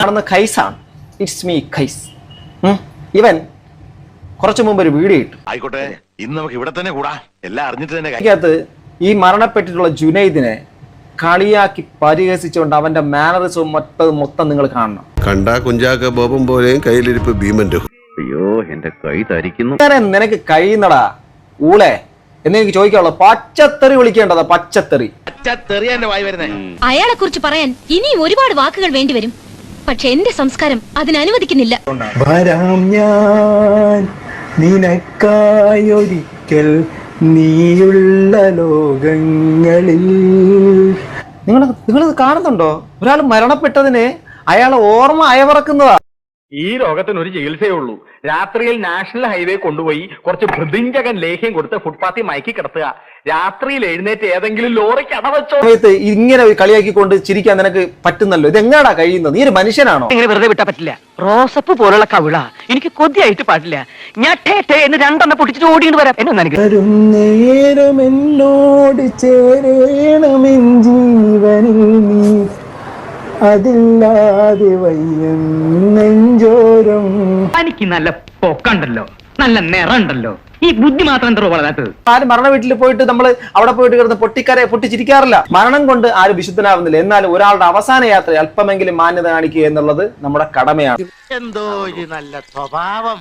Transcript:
കാണുന്ന ഖൈസാണ്. It's me ഖൈസ്. ഇവൻ കുറച്ചു മുമ്പ് ഒരു വീഡിയോ ഇട്ടു. ആയിക്കോട്ടെ, ഇന്ന് നമുക്ക് ഇവിടെ തന്നെ കൂടാ, എല്ലാം അറിഞ്ഞിട്ട് തന്നെ. അതിനകത്ത് ഈ മരണപ്പെട്ടിട്ടുള്ള ജുനൈദിനെ കളിയാക്കി പരിഹസിച്ചുകൊണ്ട് അവന്റെ മാനറിസവും മൊത്തം നിങ്ങൾ കാണണം. കണ്ടാ കുഞ്ചാക്ക ബോബം പോലെയും കയ്യിലിരിപ്പ് ഭീമന്റെ. അയ്യോ, എന്റെ കൈ തരിക്കുന്നു. നിനക്ക് കഴിയുന്നടാ ഊളെ എന്ന് എനിക്ക് ചോദിക്കാനുള്ളൂ. പച്ചത്തെറി വിളിക്കേണ്ടതാ, പച്ചത്തെറി. അയാളെ കുറിച്ച് പറയാൻ ഇനിയും ഒരുപാട് വാക്കുകൾ വേണ്ടിവരും. പക്ഷെ എന്റെ സംസ്കാരം അതിനനുവദിക്കുന്നില്ല. വരാം ഞാൻ നിനക്കായൊരിക്കൽ നീയുള്ള ലോകങ്ങളിൽ. നിങ്ങൾ കാണുന്നുണ്ടോ? ഒരാൾ മരണപ്പെട്ടതിന് അയാളെ ഓർമ്മ അയവിറക്കുന്നതാ. ഈ രോഗത്തിന് ഒരു ചികിത്സയേ ഉള്ളൂ. രാത്രിയിൽ നാഷണൽ ഹൈവേ കൊണ്ടുപോയി കുറച്ച് ഭൃതിഞ്ചകൻ ലേഹ്യം കൊടുത്ത് ഫുട്പാത്തിൽ മയക്കി കിടത്തുക. രാത്രിയിൽ എഴുന്നേറ്റ് ഏതെങ്കിലും ലോറിക്ക് അടവച്ചോ. സമയത്ത് ഇങ്ങനെ കളിയാക്കിക്കൊണ്ട് ചിരിക്കാൻ നിനക്ക് പറ്റുന്നല്ലോ. ഇത് എങ്ങാടാ കഴിയുന്നത്? നീ ഒരു മനുഷ്യനാണോ? ഇങ്ങനെ വെറുതെ വിട്ടാ പറ്റില്ല. റോസപ്പ് പോലുള്ള കവിള എനിക്ക് കൊതിയായിട്ട് പാടില്ല. ഞാൻ എന്ന് രണ്ടെണ്ണം പൊട്ടിച്ചിട്ട് ഓടിയിട്ട് വരാം. നേരം എന്നോട് ചേരണമെൻ ജീവനിൽ നീ, അതില്ലാതെ വയ്യം നെഞ്ചോരം. എനിക്ക് നല്ല പൊക്കണ്ടല്ലോ, നല്ല നിറണ്ടല്ലോ. ഈ ബുദ്ധി മാത്രം എന്തോ വളരാത്തത്. ആരും മരണ വീട്ടിൽ പോയിട്ട് നമ്മൾ അവിടെ പോയിട്ട് കിടന്ന് പൊട്ടിച്ചിരിക്കാറില്ല. മരണം കൊണ്ട് ആരും വിശുദ്ധനാവുന്നില്ല. എന്നാൽ ഒരാളുടെ അവസാന യാത്ര അല്പമെങ്കിലും മാന്യത കാണിക്കുക എന്നുള്ളത് നമ്മുടെ കടമയാണ്. എന്തോ ഒരു നല്ല സ്വഭാവം.